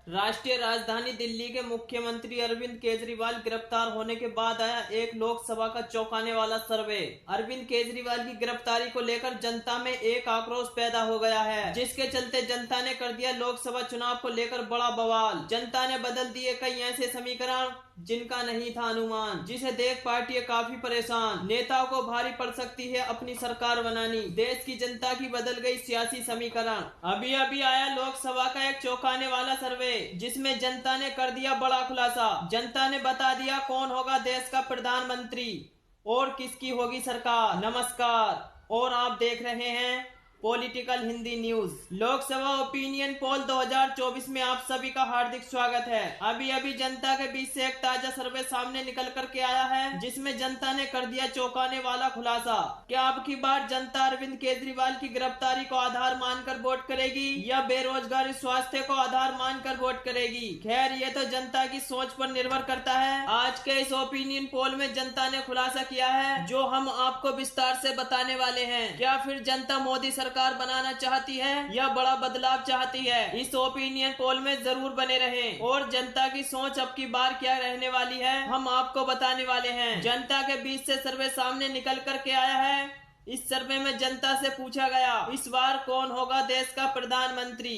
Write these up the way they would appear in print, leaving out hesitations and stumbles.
राष्ट्रीय राजधानी दिल्ली के मुख्यमंत्री अरविंद केजरीवाल गिरफ्तार होने के बाद आया एक लोकसभा का चौंकाने वाला सर्वे। अरविंद केजरीवाल की गिरफ्तारी को लेकर जनता में एक आक्रोश पैदा हो गया है, जिसके चलते जनता ने कर दिया लोकसभा चुनाव को लेकर बड़ा बवाल। जनता ने बदल दिए कई ऐसे समीकरण जिनका नहीं था अनुमान, जिसे देख पार्टी काफी परेशान। नेताओं को भारी पड़ सकती है अपनी सरकार बनानी। देश की जनता की बदल गई सियासी समीकरण। अभी अभी आया लोकसभा का एक चौंकाने वाला सर्वे, जिसमें जनता ने कर दिया बड़ा खुलासा। जनता ने बता दिया कौन होगा देश का प्रधानमंत्री और किसकी होगी सरकार। नमस्कार, और आप देख रहे हैं political Hindi news. Lok Sabha opinion poll 2024 में आप सभी का हार्दिक स्वागत है। अभी अभी जनता के बीच से एक ताजा सर्वे सामने निकल कर के आया है, जिसमें जनता ने कर दिया चौंकाने वाला खुलासा। क्या अब की बार जनता अरविंद केजरीवाल की गिरफ्तारी को आधार मानकर वोट करेगी या बेरोजगारी स्वास्थ्य को आधार मानकर वोट करेगी? खैर, ये तो जनता की सोच पर निर्भर करता है। आज के इस ओपिनियन पोल में जनता ने खुलासा किया है, जो हम आपको विस्तार से बताने वाले हैं। क्या फिर जनता मोदी सरकार बनाना चाहती है या बड़ा बदलाव चाहती है? इस ओपिनियन पोल में जरूर बने रहें और जनता की सोच अब की बार क्या रहने वाली है हम आपको बताने वाले हैं। जनता के बीच से सर्वे सामने निकल कर के आया है। इस सर्वे में जनता से पूछा गया, इस बार कौन होगा देश का प्रधानमंत्री?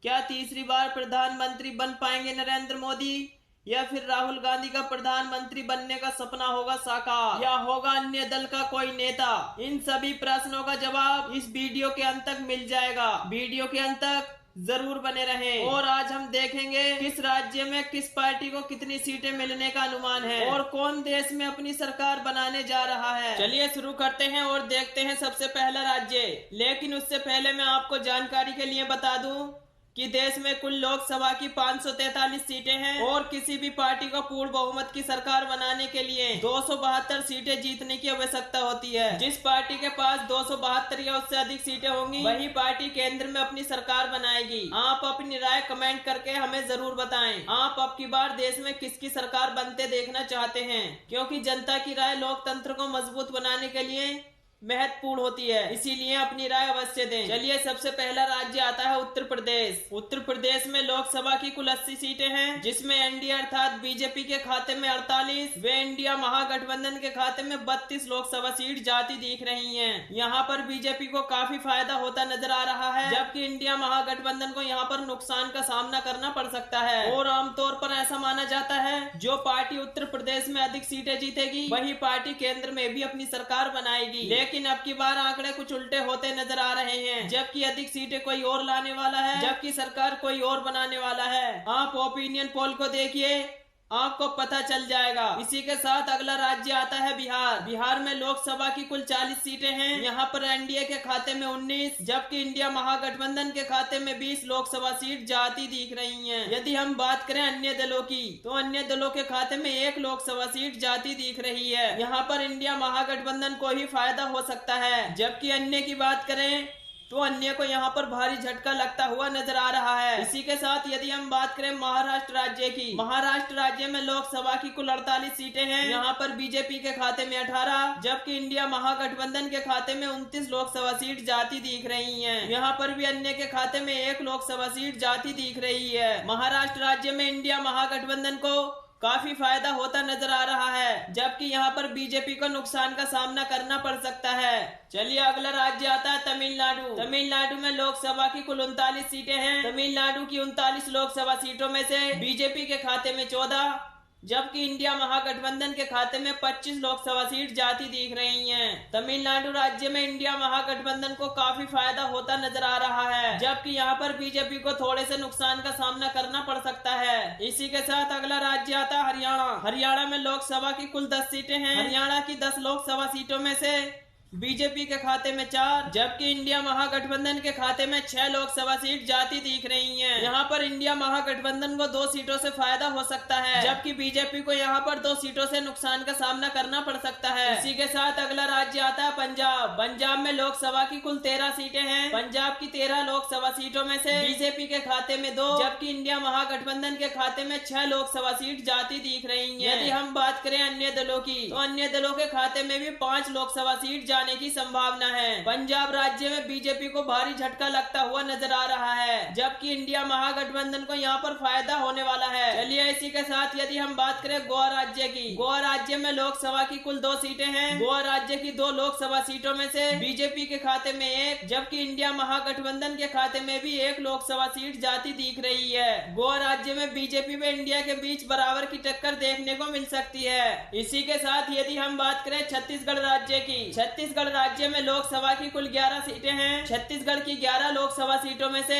क्या तीसरी बार प्रधानमंत्री बन पाएंगे नरेंद्र मोदी, या फिर राहुल गांधी का प्रधानमंत्री बनने का सपना होगा साकार, या होगा अन्य दल का कोई नेता? इन सभी प्रश्नों का जवाब इस वीडियो के अंत तक मिल जाएगा। वीडियो के अंत तक जरूर बने रहें। और आज हम देखेंगे किस राज्य में किस पार्टी को कितनी सीटें मिलने का अनुमान है और कौन देश में अपनी सरकार बनाने जा रहा है। चलिए शुरू करते हैं और देखते हैं सबसे पहला राज्य। लेकिन उससे पहले मैं आपको जानकारी के लिए बता दूं कि देश में कुल लोकसभा की 543 सीटें हैं और किसी भी पार्टी को पूर्ण बहुमत की सरकार बनाने के लिए 272 सीटें जीतने की आवश्यकता होती है। जिस पार्टी के पास 272 या उससे अधिक सीटें होंगी, वही पार्टी केंद्र में अपनी सरकार बनाएगी। आप अपनी राय कमेंट करके हमें जरूर बताएं। आप अब की बार देश में किसकी सरकार बनते देखना चाहते हैं, क्योंकि जनता की राय लोकतंत्र को मजबूत बनाने के लिए महत्वपूर्ण होती है, इसीलिए अपनी राय अवश्य दें। चलिए, सबसे पहला राज्य आता है उत्तर प्रदेश। उत्तर प्रदेश में लोकसभा की कुल 80 सीटें हैं, जिसमें एनडीए अर्थात बीजेपी के खाते में 48 व इंडिया महागठबंधन के खाते में 32 लोकसभा सीट जाती दिख रही हैं। यहाँ पर बीजेपी को काफी फायदा होता नजर आ रहा है, जबकि इंडिया महागठबंधन को यहाँ पर नुकसान का सामना करना पड़ सकता है। और आमतौर पर ऐसा माना जाता है, जो पार्टी उत्तर प्रदेश में अधिक सीटें जीतेगी, वही पार्टी केंद्र में भी अपनी सरकार बनाएगी। लेकिन अब की बार आंकड़े कुछ उल्टे होते नजर आ रहे हैं, जबकि अधिक सीटें कोई और लाने वाला है, जबकि सरकार कोई और बनाने वाला है। आप ओपिनियन पोल को देखिए, आपको पता चल जाएगा। इसी के साथ अगला राज्य आता है बिहार। बिहार में लोकसभा की कुल 40 सीटें हैं। यहाँ पर एनडीए के खाते में 19, जबकि इंडिया महागठबंधन के खाते में 20 लोकसभा सीट जाती दिख रही हैं। यदि हम बात करें अन्य दलों की, तो अन्य दलों के खाते में 1 लोकसभा सीट जाती दिख रही है। यहाँ पर इंडिया महागठबंधन को ही फायदा हो सकता है, जबकि अन्य की बात करें तो अन्य को यहाँ पर भारी झटका लगता हुआ नजर आ रहा है। इसी के साथ यदि हम बात करें महाराष्ट्र राज्य की, महाराष्ट्र राज्य में लोकसभा की कुल 48 सीटें हैं। यहाँ पर बीजेपी के खाते में 18, जबकि इंडिया महागठबंधन के खाते में 29 लोकसभा सीट जाती दिख रही हैं। यहाँ पर भी अन्य के खाते में 1 लोकसभा सीट जाती दिख रही है। महाराष्ट्र राज्य में इंडिया महागठबंधन को काफी फायदा होता नजर आ रहा है, जबकि यहाँ पर बीजेपी को नुकसान का सामना करना पड़ सकता है। चलिए, अगला राज्य आता है तमिलनाडु। तमिलनाडु में लोकसभा की कुल 39 सीटें हैं। तमिलनाडु की 39 लोकसभा सीटों में से बीजेपी के खाते में 14, जबकि इंडिया महागठबंधन के खाते में 25 लोकसभा सीट जाती दिख रही हैं। तमिलनाडु राज्य में इंडिया महागठबंधन को काफी फायदा होता नजर आ रहा है, जबकि यहाँ पर बीजेपी को थोड़े से नुकसान का सामना करना पड़ सकता है। इसी के साथ अगला राज्य आता है हरियाणा। हरियाणा में लोकसभा की कुल 10 सीटें हैं। हरियाणा की 10 लोकसभा सीटों में से बीजेपी के खाते में 4, जबकि इंडिया महागठबंधन के खाते में 6 लोकसभा सीट जाती दिख रही हैं। यहाँ पर इंडिया महागठबंधन को 2 सीटों से फायदा हो सकता है, जबकि बीजेपी को यहाँ पर 2 सीटों से नुकसान का सामना करना पड़ सकता है। इसी के साथ अगला राज्य आता है पंजाब। पंजाब में लोकसभा की कुल 13 सीटें हैं। पंजाब की 13 लोकसभा सीटों में से बीजेपी के खाते में 2, जबकि इंडिया महागठबंधन के खाते में 6 लोकसभा सीट जाती दिख रही है। यदि हम बात करें अन्य दलों की, तो अन्य दलों के खाते में भी 5 लोकसभा सीट जाने की संभावना है। पंजाब राज्य में बीजेपी को भारी झटका लगता हुआ नजर आ रहा है, जबकि इंडिया महागठबंधन को यहाँ पर फायदा होने वाला है। चलिए इसी के साथ यदि हम बात करें गोवा राज्य की, गोवा राज्य में लोकसभा की कुल 2 सीटें हैं। गोवा राज्य की 2 लोकसभा सीटों में से बीजेपी के खाते में 1, जबकि इंडिया महागठबंधन के खाते में भी 1 लोकसभा सीट जाती दिख रही है। गोवा राज्य में बीजेपी व इंडिया के बीच बराबर की टक्कर देखने को मिल सकती है। इसी के साथ यदि हम बात करें छत्तीसगढ़ राज्य की, छत्तीसगढ़ राज्य में लोकसभा की कुल 11 सीटें हैं। छत्तीसगढ़ की 11 लोकसभा सीटों में से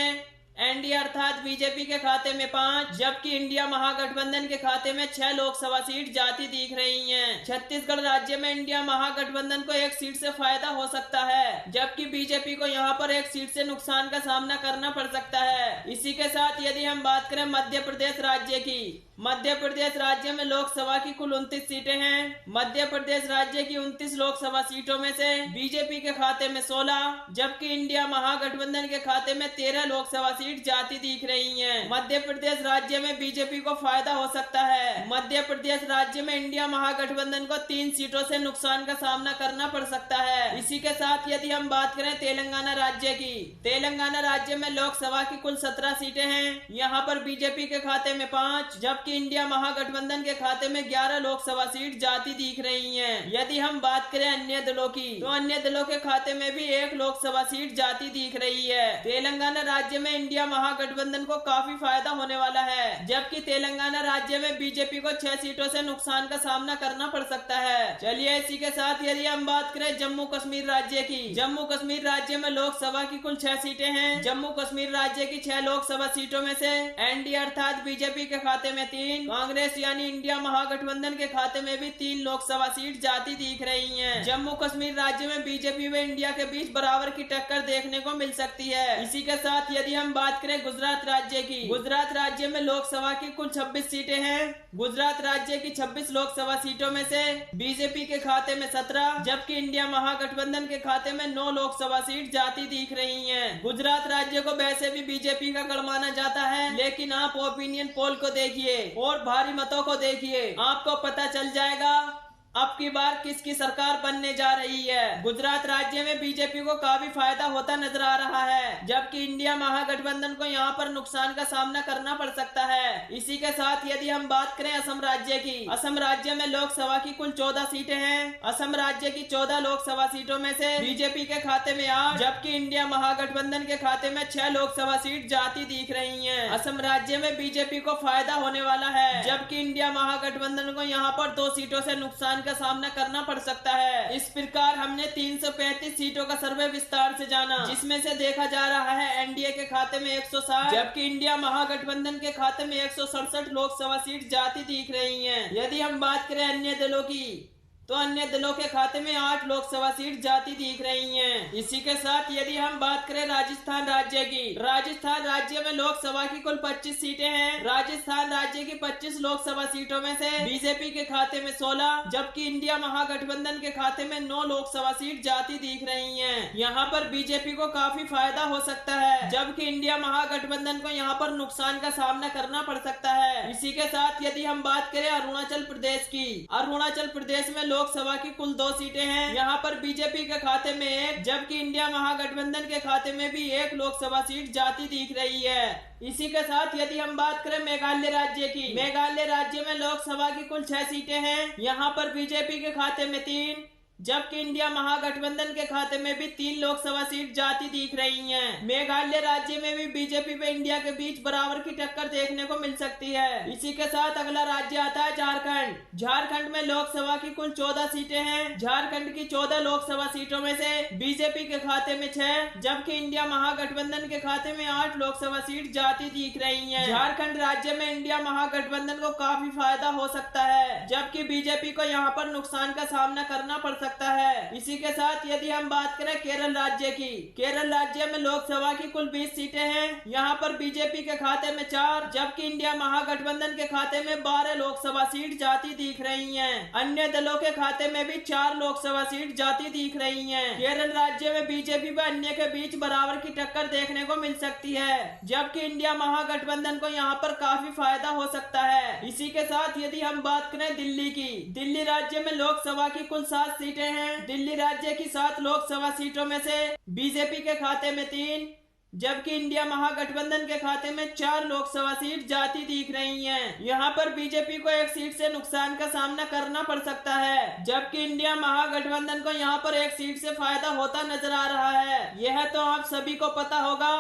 एनडीए अर्थात बीजेपी के खाते में 5, जबकि इंडिया महागठबंधन के खाते में 6 लोकसभा सीट जाती दिख रही हैं। छत्तीसगढ़ राज्य में इंडिया महागठबंधन को 1 सीट से फायदा हो सकता है, जबकि बीजेपी को यहां पर 1 सीट से नुकसान का सामना करना पड़ सकता है। इसी के साथ यदि हम बात करें मध्य प्रदेश राज्य की, मध्य प्रदेश राज्य में लोकसभा की कुल 29 सीटें हैं। मध्य प्रदेश राज्य की 29 लोकसभा सीटों में से बीजेपी के खाते में 16, जबकि इंडिया महागठबंधन के खाते में 13 लोकसभा सीट जाती दिख रही हैं। मध्य प्रदेश राज्य में बीजेपी को फायदा हो सकता है। मध्य प्रदेश राज्य में इंडिया महागठबंधन को 3 सीटों से नुकसान का सामना करना पड़ सकता है। इसी के साथ यदि हम बात करें तेलंगाना राज्य की, तेलंगाना राज्य में लोकसभा की कुल 17 सीटें हैं। यहाँ पर बीजेपी के खाते में 5, जबकि इंडिया महागठबंधन के खाते में 11 लोकसभा सीट जाती दिख रही हैं। यदि हम बात करें अन्य दलों की, तो अन्य दलों के खाते में भी 1 लोकसभा सीट जाती दिख रही है। तेलंगाना राज्य में इंडिया महागठबंधन को काफी फायदा होने वाला है, जबकि तेलंगाना राज्य में बीजेपी को 6 सीटों से नुकसान का सामना करना पड़ सकता है। चलिए इसी के साथ यदि हम बात करें जम्मू कश्मीर राज्य की, जम्मू कश्मीर राज्य में लोकसभा की कुल 6 सीटें हैं। जम्मू कश्मीर राज्य की 6 लोकसभा सीटों में से एनडीए अर्थात बीजेपी के खाते में 3, कांग्रेस यानी इंडिया महागठबंधन के खाते में भी 3 लोकसभा सीट जाती दिख रही हैं। जम्मू कश्मीर राज्य में बीजेपी व इंडिया के बीच बराबर की टक्कर देखने को मिल सकती है। इसी के साथ यदि हम बात करें गुजरात राज्य की, गुजरात राज्य में लोकसभा की कुल 26 सीटें हैं। गुजरात राज्य की 26 लोकसभा सीटों में से बीजेपी के खाते में 17, जबकि इंडिया महागठबंधन के खाते में 9 लोकसभा सीट जाती दिख रही हैं। गुजरात राज्य को वैसे भी बीजेपी का गढ़ माना जाता है, लेकिन आप ओपिनियन पोल को देखिए और भारी मतों को देखिए, आपको पता चल जाएगा अब की बार किसकी सरकार बनने जा रही है। गुजरात राज्य में बीजेपी को काफी फायदा होता नजर आ रहा है, जबकि इंडिया महागठबंधन को यहां पर नुकसान का सामना करना पड़ सकता है। इसी के साथ यदि हम बात करें असम राज्य की, असम राज्य में लोकसभा की कुल 14 सीटें हैं। असम राज्य की 14 लोकसभा सीटों में से बीजेपी के खाते में 8, जबकि इंडिया महागठबंधन के खाते में 6 लोकसभा सीट जाती दिख रही है। असम राज्य में बीजेपी को फायदा होने वाला है, जबकि इंडिया महागठबंधन को यहाँ पर 2 सीटों से नुकसान का सामना करना पड़ सकता है। इस प्रकार हमने 335 सीटों का सर्वे विस्तार से जाना, जिसमें से देखा जा रहा है एनडीए के खाते में 160, जबकि इंडिया महागठबंधन के खाते में 167 लोकसभा सीट जाती दिख रही हैं। यदि हम बात करें अन्य दलों की, तो अन्य दलों के खाते में 8 लोकसभा सीट जाती दिख रही हैं। इसी के साथ यदि हम बात करें राजस्थान राज्य की, राजस्थान राज्य में लोकसभा की कुल 25 सीटें हैं। राजस्थान राज्य की 25 लोकसभा सीटों में से बीजेपी के खाते में 16, जबकि इंडिया महागठबंधन के खाते में 9 लोकसभा सीट जाती दिख रही हैं। यहाँ पर बीजेपी को काफी फायदा हो सकता है, जबकि इंडिया महागठबंधन को यहाँ पर नुकसान का सामना करना पड़ सकता है। इसी के साथ यदि हम बात करें अरुणाचल प्रदेश की, अरुणाचल प्रदेश में लोकसभा की कुल 2 सीटें हैं। यहाँ पर बीजेपी के खाते में 1, जबकि इंडिया महागठबंधन के खाते में भी 1 लोकसभा सीट जाती दिख रही है। इसी के साथ यदि हम बात करें मेघालय राज्य की, मेघालय राज्य में लोकसभा की कुल 6 सीटें हैं। यहाँ पर बीजेपी के खाते में 3, जबकि इंडिया महागठबंधन के खाते में भी 3 लोकसभा सीट जाती दिख रही हैं। मेघालय राज्य में भी बीजेपी व इंडिया के बीच बराबर की टक्कर देखने को मिल सकती है। इसी के साथ अगला राज्य आता है झारखंड। झारखंड में लोकसभा की कुल 14 सीटें हैं। झारखंड की 14 लोकसभा सीटों में से बीजेपी के खाते में 6, जबकि इंडिया महागठबंधन के खाते में 8 लोकसभा सीट जाती दिख रही है। झारखंड राज्य में इंडिया महागठबंधन को काफी फायदा हो सकता है, जबकि बीजेपी को यहाँ पर नुकसान का सामना करना पड़ सकता है। इसी के साथ यदि हम बात करें केरल राज्य की, केरल राज्य में लोकसभा की कुल 20 सीटें हैं। यहाँ पर बीजेपी के खाते में 4, जबकि इंडिया महागठबंधन के खाते में 12 लोकसभा सीट जाती दिख रही हैं। अन्य दलों के खाते में भी 4 लोकसभा सीट जाती दिख रही हैं। केरल राज्य में बीजेपी व अन्य के बीच बराबर की टक्कर देखने को मिल सकती है, जबकि इंडिया महागठबंधन को यहाँ पर काफी फायदा हो सकता है। इसी के साथ यदि हम बात करें दिल्ली की, दिल्ली राज्य में लोकसभा की कुल 7 सीटें सीटें हैं। दिल्ली राज्य की 7 लोकसभा सीटों में से बीजेपी के खाते में 3, जबकि इंडिया महागठबंधन के खाते में 4 लोकसभा सीट जाती दिख रही हैं। यहाँ पर बीजेपी को 1 सीट से नुकसान का सामना करना पड़ सकता है, जबकि इंडिया महागठबंधन को यहाँ पर 1 सीट से फायदा होता नजर आ रहा है। यह तो आप सभी को पता होगा,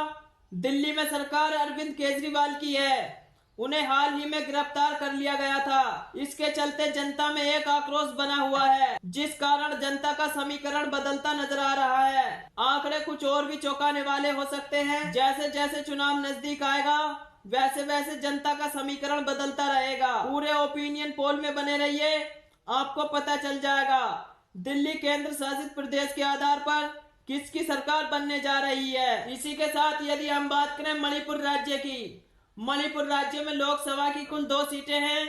दिल्ली में सरकार अरविंद केजरीवाल की है। उन्हें हाल ही में गिरफ्तार कर लिया गया था। इसके चलते जनता में एक आक्रोश बना हुआ है, जिस कारण जनता का समीकरण बदलता नजर आ रहा है। आंकड़े कुछ और भी चौंकाने वाले हो सकते हैं। जैसे जैसे चुनाव नजदीक आएगा, वैसे वैसे जनता का समीकरण बदलता रहेगा। पूरे ओपिनियन पोल में बने रहिए, आपको पता चल जाएगा दिल्ली केंद्र शासित प्रदेश के आधार पर किसकी सरकार बनने जा रही है। इसी के साथ यदि हम बात करें मणिपुर राज्य की, मणिपुर राज्य में लोकसभा की कुल 2 सीटें हैं।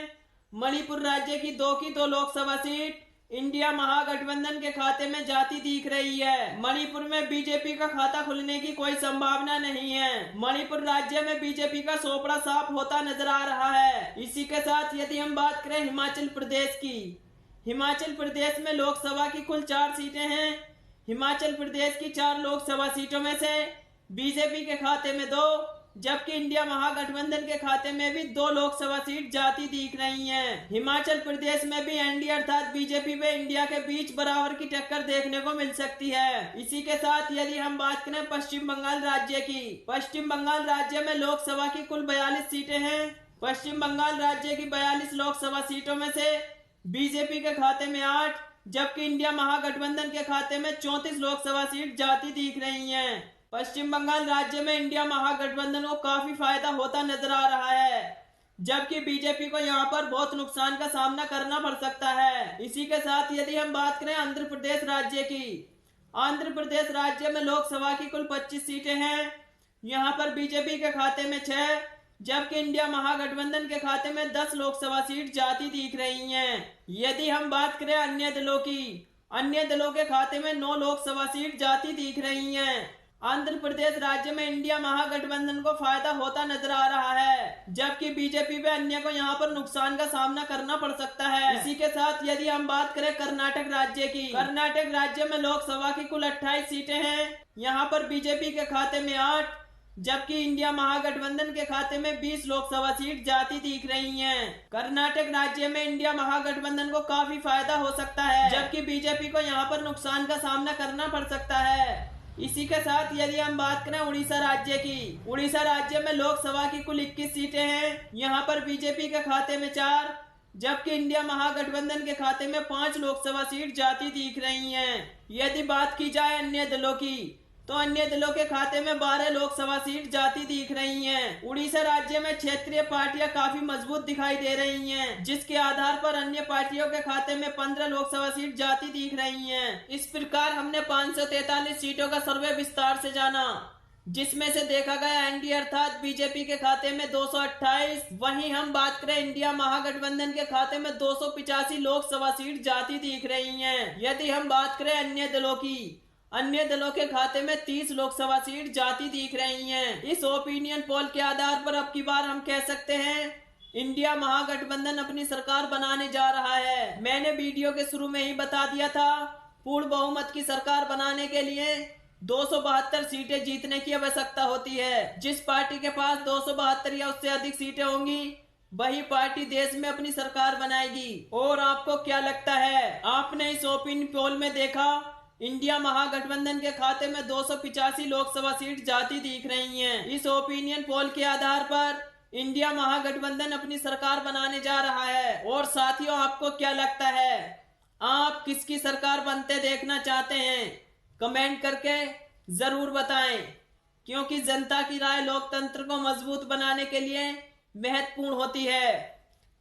मणिपुर राज्य की 2 लोकसभा सीट इंडिया महागठबंधन के खाते में जाती दिख रही है। मणिपुर में बीजेपी का खाता खुलने की कोई संभावना नहीं है। मणिपुर राज्य में बीजेपी का सोपड़ा साफ होता नजर आ रहा है। इसी के साथ यदि हम बात करें हिमाचल प्रदेश की, हिमाचल प्रदेश में लोकसभा की कुल 4 सीटें हैं। हिमाचल प्रदेश की 4 लोकसभा सीटों में से बीजेपी के खाते में 2, जबकि इंडिया महागठबंधन के खाते में भी 2 लोकसभा सीट जाती दिख रही हैं। हिमाचल प्रदेश में भी एनडीए अर्थात बीजेपी व इंडिया के बीच बराबर की टक्कर देखने को मिल सकती है। इसी के साथ यदि हम बात करें पश्चिम बंगाल राज्य की, पश्चिम बंगाल राज्य में लोकसभा की कुल 42 सीटें हैं। पश्चिम बंगाल राज्य की 42 लोकसभा सीटों में से बीजेपी के खाते में 8, जबकि इंडिया महागठबंधन के खाते में 34 लोकसभा सीट जाती दिख रही हैं। पश्चिम बंगाल राज्य में इंडिया महागठबंधन को काफी फायदा होता नजर आ रहा है, जबकि बीजेपी को यहां पर बहुत नुकसान का सामना करना पड़ सकता है। इसी के साथ यदि हम बात करें आंध्र प्रदेश राज्य की, आंध्र प्रदेश राज्य में लोकसभा की कुल 25 सीटें हैं। यहां पर बीजेपी के खाते में 6, जबकि इंडिया महागठबंधन के खाते में 10 लोकसभा सीट जाती दिख रही हैं। यदि हम बात करें अन्य दलों की, अन्य दलों के खाते में 9 लोकसभा सीट जाती दिख रही हैं। आंध्र प्रदेश राज्य में इंडिया महागठबंधन को फायदा होता नजर आ रहा है, जबकि बीजेपी व अन्य को यहां पर नुकसान का सामना करना पड़ सकता है। इसी के साथ यदि हम बात करें कर्नाटक राज्य की, कर्नाटक राज्य में लोकसभा की कुल 28 सीटें हैं। यहां पर बीजेपी के खाते में 8, जबकि इंडिया महागठबंधन के खाते में 20 लोकसभा सीट जाती दिख रही हैं। कर्नाटक राज्य में इंडिया महागठबंधन को काफी फायदा हो सकता है, जबकि बीजेपी को यहां पर नुकसान का सामना करना पड़ सकता है। इसी के साथ यदि हम बात करें उड़ीसा राज्य की, उड़ीसा राज्य में लोकसभा की कुल 21 सीटें हैं। यहाँ पर बीजेपी के खाते में 4, जबकि इंडिया महागठबंधन के खाते में 5 लोकसभा सीट जाती दिख रही हैं। यदि बात की जाए अन्य दलों की, तो अन्य दलों के खाते में 12 लोकसभा सीट जाती दिख रही हैं। उड़ीसा राज्य में क्षेत्रीय पार्टियां काफी मजबूत दिखाई दे रही हैं, जिसके आधार पर अन्य पार्टियों के खाते में 15 लोकसभा सीट जाती दिख रही हैं। इस प्रकार हमने 543 सीटों का सर्वे विस्तार से जाना, जिसमें से देखा गया एनडीए अर्थात बीजेपी के खाते में 228, वहीं हम बात करें इंडिया महागठबंधन के खाते में 285 लोकसभा सीट जाती दिख रही हैं। यदि हम बात करें अन्य दलों की, अन्य दलों के खाते में 30 लोकसभा सीट जाती दिख रही हैं। इस ओपिनियन पोल के आधार पर अब की बार हम कह सकते हैं इंडिया महागठबंधन अपनी सरकार बनाने जा रहा है। मैंने वीडियो के शुरू में ही बता दिया था, पूर्ण बहुमत की सरकार बनाने के लिए 272 सीटें जीतने की आवश्यकता होती है। जिस पार्टी के पास 272 या उससे अधिक सीटें होंगी, वही पार्टी देश में अपनी सरकार बनाएगी। और आपको क्या लगता है, आपने इस ओपिनियन पोल में देखा इंडिया महागठबंधन के खाते में 285 लोकसभा सीट जाती दिख रही हैं। इस ओपिनियन पोल के आधार पर इंडिया महागठबंधन अपनी सरकार बनाने जा रहा है। और साथियों, आपको क्या लगता है, आप किसकी सरकार बनते देखना चाहते हैं? कमेंट करके जरूर बताएं, क्योंकि जनता की राय लोकतंत्र को मजबूत बनाने के लिए महत्वपूर्ण होती है।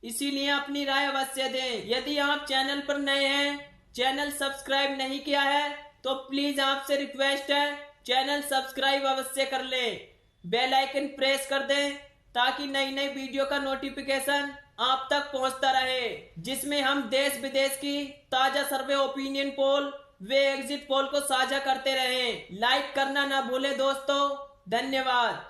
इसीलिए अपनी राय अवश्य दें। यदि आप चैनल पर नए हैं, चैनल सब्सक्राइब नहीं किया है, तो प्लीज आपसे रिक्वेस्ट है चैनल सब्सक्राइब अवश्य कर लें, बेल आइकन प्रेस कर दें, ताकि नई नई वीडियो का नोटिफिकेशन आप तक पहुंचता रहे, जिसमें हम देश विदेश की ताजा सर्वे, ओपिनियन पोल वे एग्जिट पोल को साझा करते रहें। लाइक करना ना भूलें दोस्तों। धन्यवाद।